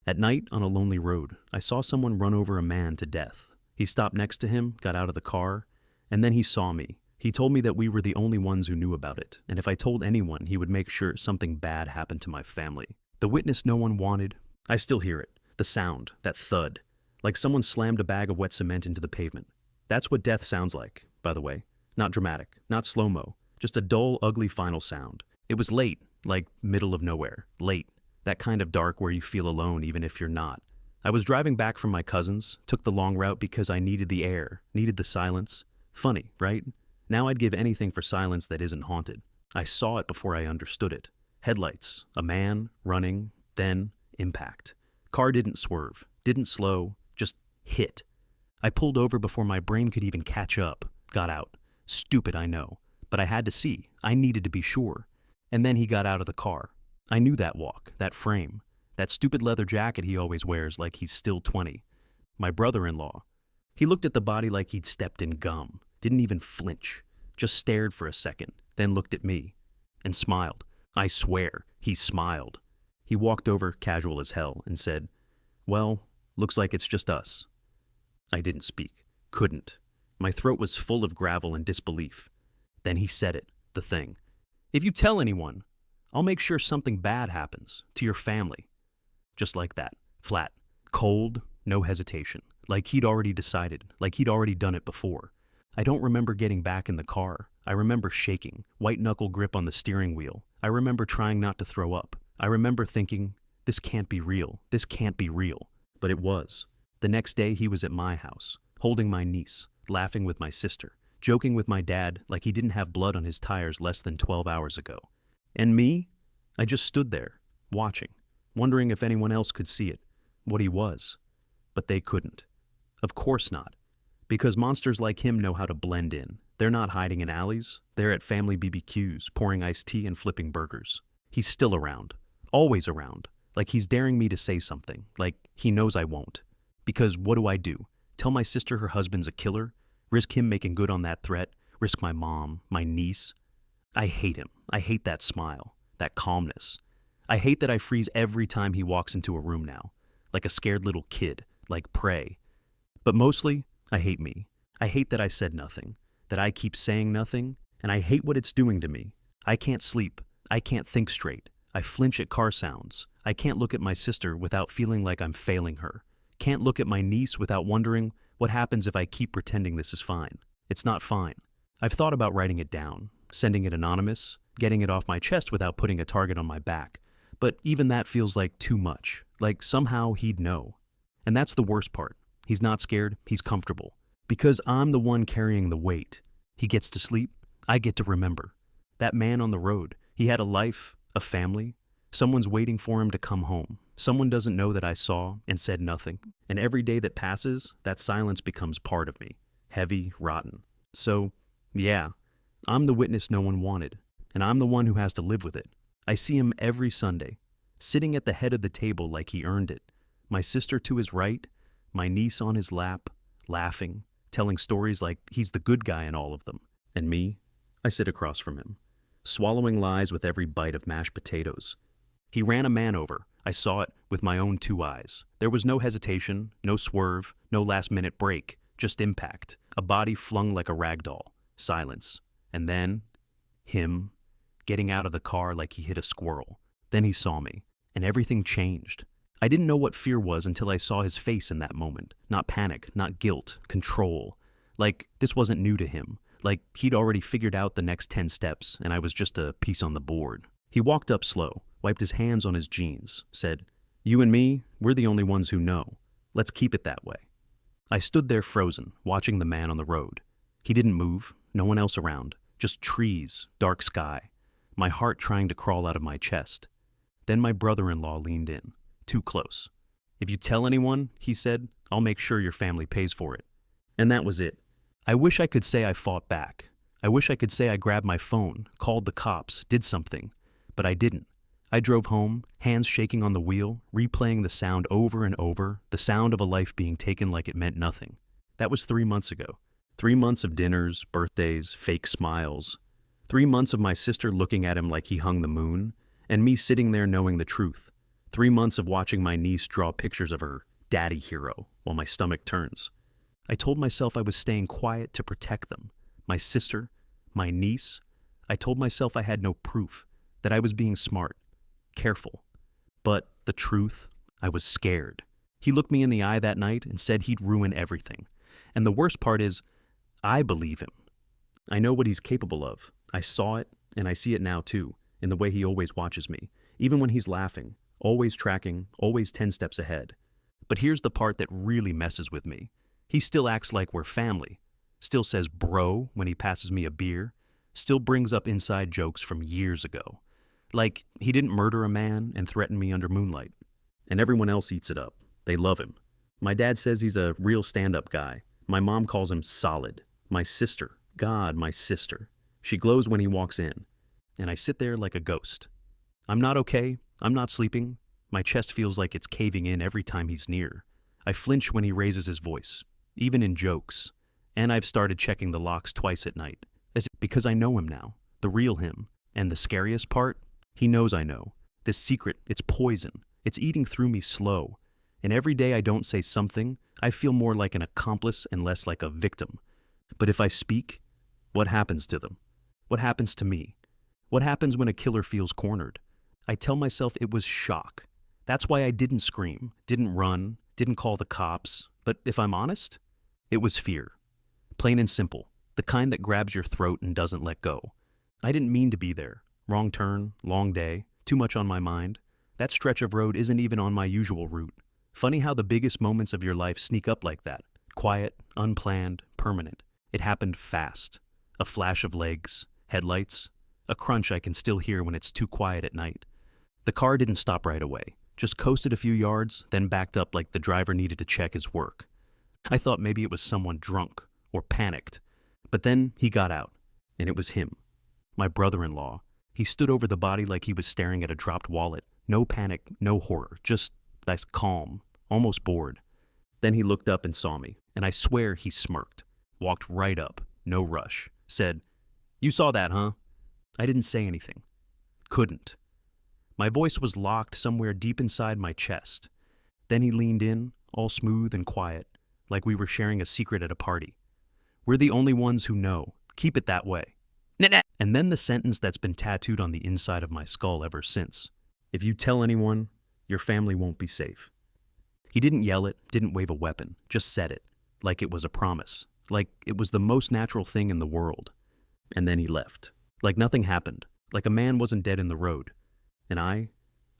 At night, on a lonely road, I saw someone run over a man to death. He stopped next to him, got out of the car, and then he saw me. He told me that we were the only ones who knew about it, and if I told anyone, he would make sure something bad happened to my family. The witness no one wanted. I still hear it. The sound, that thud, like someone slammed a bag of wet cement into the pavement. That's what death sounds like, by the way. Not dramatic, not slow-mo, just a dull, ugly final sound. It was late, like middle of nowhere. Late. That kind of dark where you feel alone even if you're not. I was driving back from my cousin's, took the long route because I needed the air, needed the silence. Funny, right? Now I'd give anything for silence that isn't haunted. I saw it before I understood it. Headlights, a man, running, then impact. Car didn't swerve, didn't slow, just hit. I pulled over before my brain could even catch up, got out. Stupid, I know, but I had to see. I needed to be sure. And then he got out of the car. I knew that walk, that frame, that stupid leather jacket he always wears like he's still 20. My brother-in-law. He looked at the body like he'd stepped in gum, didn't even flinch, just stared for a second, then looked at me, and smiled. I swear, he smiled. He walked over, casual as hell, and said, "Well, looks like it's just us." I didn't speak. Couldn't. My throat was full of gravel and disbelief. Then he said it, the thing. "If you tell anyone, I'll make sure something bad happens to your family." Just like that. Flat. Cold. No hesitation. Like he'd already decided. Like he'd already done it before. I don't remember getting back in the car. I remember shaking. White-knuckle grip on the steering wheel. I remember trying not to throw up. I remember thinking, this can't be real. This can't be real. But it was. The next day he was at my house, holding my niece, laughing with my sister, joking with my dad like he didn't have blood on his tires less than 12 hours ago. And me? I just stood there, watching, wondering if anyone else could see it, what he was. But they couldn't. Of course not. Because monsters like him know how to blend in. They're not hiding in alleys. They're at family BBQs, pouring iced tea and flipping burgers. He's still around. Always around. Like he's daring me to say something. Like he knows I won't. Because what do? Tell my sister her husband's a killer? Risk him making good on that threat? Risk my mom, my niece? I hate him. I hate that smile, that calmness. I hate that I freeze every time he walks into a room now, like a scared little kid, like prey. But mostly, I hate me. I hate that I said nothing, that I keep saying nothing, and I hate what it's doing to me. I can't sleep. I can't think straight. I flinch at car sounds. I can't look at my sister without feeling like I'm failing her. Can't look at my niece without wondering what happens if I keep pretending this is fine. It's not fine. I've thought about writing it down, sending it anonymous, getting it off my chest without putting a target on my back. But even that feels like too much, like somehow he'd know. And that's the worst part. He's not scared, he's comfortable. Because I'm the one carrying the weight. He gets to sleep, I get to remember. That man on the road, he had a life, a family. Someone's waiting for him to come home. Someone doesn't know that I saw and said nothing. And every day that passes, that silence becomes part of me. Heavy, rotten. So, yeah, I'm the witness no one wanted. And I'm the one who has to live with it. I see him every Sunday, sitting at the head of the table like he earned it. My sister to his right, my niece on his lap, laughing, telling stories like he's the good guy in all of them. And me, I sit across from him, swallowing lies with every bite of mashed potatoes. He ran a man over. I saw it with my own two eyes. There was no hesitation, no swerve, no last-minute break, just impact. A body flung like a rag doll. Silence. And then, him, getting out of the car like he hit a squirrel. Then he saw me, and everything changed. I didn't know what fear was until I saw his face in that moment. Not panic, not guilt, control. Like this wasn't new to him. Like he'd already figured out the next 10 steps, and I was just a piece on the board. He walked up slow, wiped his hands on his jeans, said, "You and me, we're the only ones who know. Let's keep it that way." I stood there frozen, watching the man on the road. He didn't move, no one else around, just trees, dark sky. My heart trying to crawl out of my chest. Then my brother-in-law leaned in, too close. "If you tell anyone," he said, "I'll make sure your family pays for it." And that was it. I wish I could say I fought back. I wish I could say I grabbed my phone, called the cops, did something. But I didn't. I drove home, hands shaking on the wheel, replaying the sound over and over, the sound of a life being taken like it meant nothing. That was 3 months ago. 3 months of dinners, birthdays, fake smiles. 3 months of my sister looking at him like he hung the moon, and me sitting there knowing the truth. 3 months of watching my niece draw pictures of her daddy hero while my stomach turns. I told myself I was staying quiet to protect them. My sister, my niece. I told myself I had no proof, that I was being smart, careful. But the truth, I was scared. He looked me in the eye that night and said he'd ruin everything. And the worst part is, I believe him. I know what he's capable of. I saw it, and I see it now too, in the way he always watches me, even when he's laughing, always tracking, always 10 steps ahead. But here's the part that really messes with me. He still acts like we're family, still says bro when he passes me a beer, still brings up inside jokes from years ago. Like he didn't murder a man and threaten me under moonlight. And everyone else eats it up. They love him. My dad says he's a real stand-up guy. My mom calls him solid. My sister, God, my sister. She glows when he walks in. And I sit there like a ghost. I'm not okay. I'm not sleeping. My chest feels like it's caving in every time he's near. I flinch when he raises his voice, even in jokes. And I've started checking the locks twice at night, because I know him now, the real him. And the scariest part? He knows I know. This secret, it's poison. It's eating through me slow. And every day I don't say something, I feel more like an accomplice and less like a victim. But if I speak, what happens to them? What happens to me? What happens when a killer feels cornered? I tell myself it was shock. That's why I didn't scream, didn't run, didn't call the cops. But if I'm honest, it was fear. Plain and simple, the kind that grabs your throat and doesn't let go. I didn't mean to be there. Wrong turn, long day, too much on my mind. That stretch of road isn't even on my usual route. Funny how the biggest moments of your life sneak up like that. Quiet, unplanned, permanent. It happened fast. A flash of legs, headlights, a crunch I can still hear when it's too quiet at night. The car didn't stop right away, just coasted a few yards, then backed up like the driver needed to check his work. I thought maybe it was someone drunk or panicked. But then he got out, and it was him. My brother-in-law. He stood over the body like he was staring at a dropped wallet. No panic, no horror, just nice calm, almost bored. Then he looked up and saw me, and I swear he smirked, walked right up, no rush, said, "You saw that, huh?" I didn't say anything. Couldn't. My voice was locked somewhere deep inside my chest. Then he leaned in, all smooth and quiet, like we were sharing a secret at a party. "We're the only ones who know. Keep it that way." And then the sentence that's been tattooed on the inside of my skull ever since. If you tell anyone, your family won't be safe. He didn't yell it, didn't wave a weapon, just said it, like it was a promise, like it was the most natural thing in the world. And then he left, like nothing happened, like a man wasn't dead in the road. And I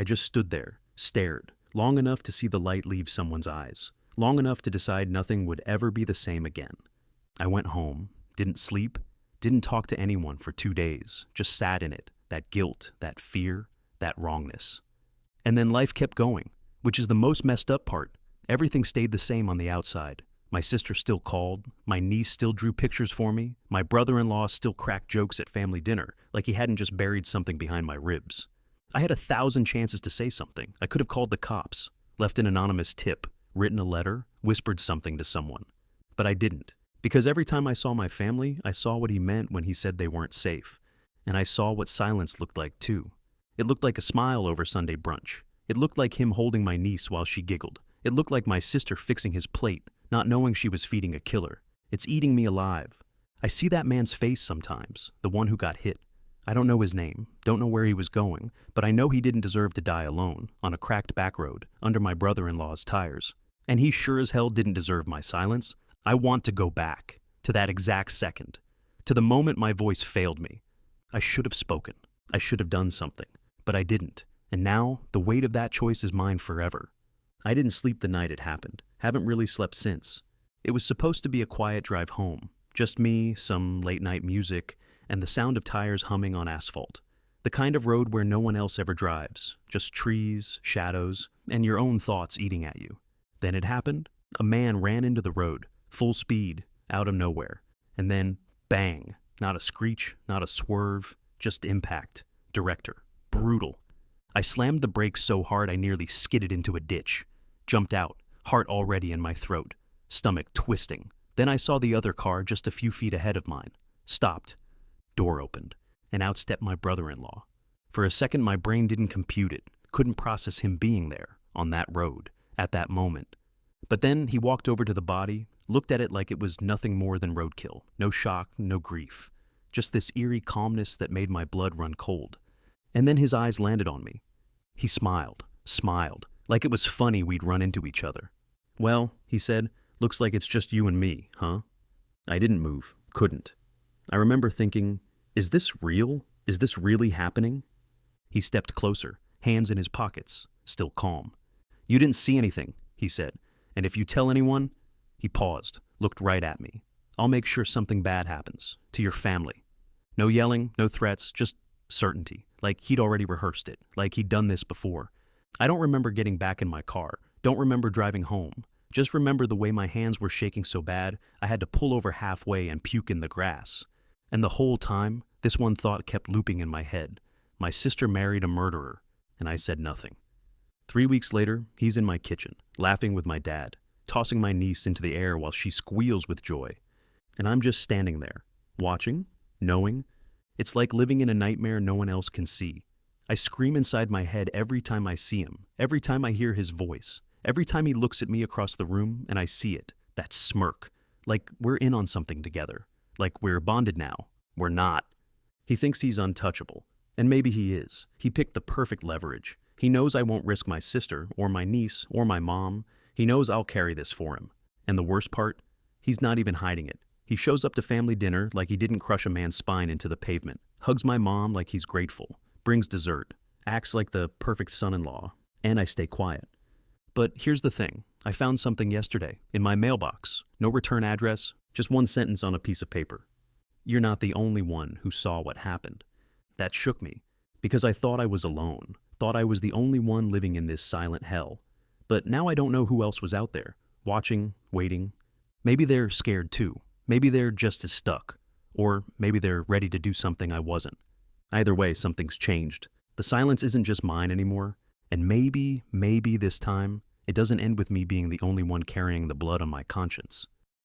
just stood there, stared, long enough to see the light leave someone's eyes, long enough to decide nothing would ever be the same again. I went home, didn't sleep, didn't talk to anyone for 2 days, just sat in it, that guilt, that fear, that wrongness. And then life kept going, which is the most messed up part. Everything stayed the same on the outside. My sister still called, my niece still drew pictures for me, my brother-in-law still cracked jokes at family dinner, like he hadn't just buried something behind my ribs. I had 1,000 chances to say something. I could have called the cops, left an anonymous tip, written a letter, whispered something to someone. But I didn't. Because every time I saw my family, I saw what he meant when he said they weren't safe. And I saw what silence looked like, too. It looked like a smile over Sunday brunch. It looked like him holding my niece while she giggled. It looked like my sister fixing his plate, not knowing she was feeding a killer. It's eating me alive. I see that man's face sometimes, the one who got hit. I don't know his name, don't know where he was going, but I know he didn't deserve to die alone, on a cracked back road, under my brother-in-law's tires. And he sure as hell didn't deserve my silence. I want to go back, to that exact second, to the moment my voice failed me. I should have spoken. I should have done something, but I didn't. And now, the weight of that choice is mine forever. I didn't sleep the night it happened. Haven't really slept since. It was supposed to be a quiet drive home. Just me, some late-night music, and the sound of tires humming on asphalt. The kind of road where no one else ever drives. Just trees, shadows, and your own thoughts eating at you. Then it happened. A man ran into the road. Full speed, out of nowhere. And then, bang. Not a screech, not a swerve, just impact. Director. Brutal. I slammed the brakes so hard I nearly skidded into a ditch. Jumped out, heart already in my throat. Stomach twisting. Then I saw the other car just a few feet ahead of mine. Stopped. Door opened. And out stepped my brother-in-law. For a second my brain didn't compute it. couldn't process him being there, on that road, at that moment. But then he walked over to the body, looked at it like it was nothing more than roadkill. No shock, no grief. Just this eerie calmness that made my blood run cold. And then his eyes landed on me. He smiled, like it was funny we'd run into each other. "Well," he said, "looks like it's just you and me, huh?" I didn't move, couldn't. I remember thinking, is this real? Is this really happening? He stepped closer, hands in his pockets, still calm. "You didn't see anything," he said, "and if you tell anyone—" He paused, looked right at me. "I'll make sure something bad happens, to your family." No yelling, no threats, just certainty, like he'd already rehearsed it, like he'd done this before. I don't remember getting back in my car, don't remember driving home. Just remember the way my hands were shaking so bad, I had to pull over halfway and puke in the grass. And the whole time, this one thought kept looping in my head. My sister married a murderer, and I said nothing. 3 weeks later, he's in my kitchen, laughing with my dad, tossing my niece into the air while she squeals with joy. And I'm just standing there, watching, knowing. It's like living in a nightmare no one else can see. I scream inside my head every time I see him, every time I hear his voice, every time he looks at me across the room and I see it, that smirk, like we're in on something together, like we're bonded now. We're not. He thinks he's untouchable, and maybe he is. He picked the perfect leverage. He knows I won't risk my sister, or my niece, or my mom. He knows I'll carry this for him. And the worst part? He's not even hiding it. He shows up to family dinner like he didn't crush a man's spine into the pavement, hugs my mom like he's grateful, brings dessert, acts like the perfect son-in-law, and I stay quiet. But here's the thing. I found something yesterday, in my mailbox. No return address, just one sentence on a piece of paper. "You're not the only one who saw what happened." That shook me, because I thought I was alone, thought I was the only one living in this silent hell. But now I don't know who else was out there, watching, waiting. Maybe they're scared too. Maybe they're just as stuck. Or maybe they're ready to do something I wasn't. Either way, something's changed. The silence isn't just mine anymore. And maybe this time, it doesn't end with me being the only one carrying the blood on my conscience.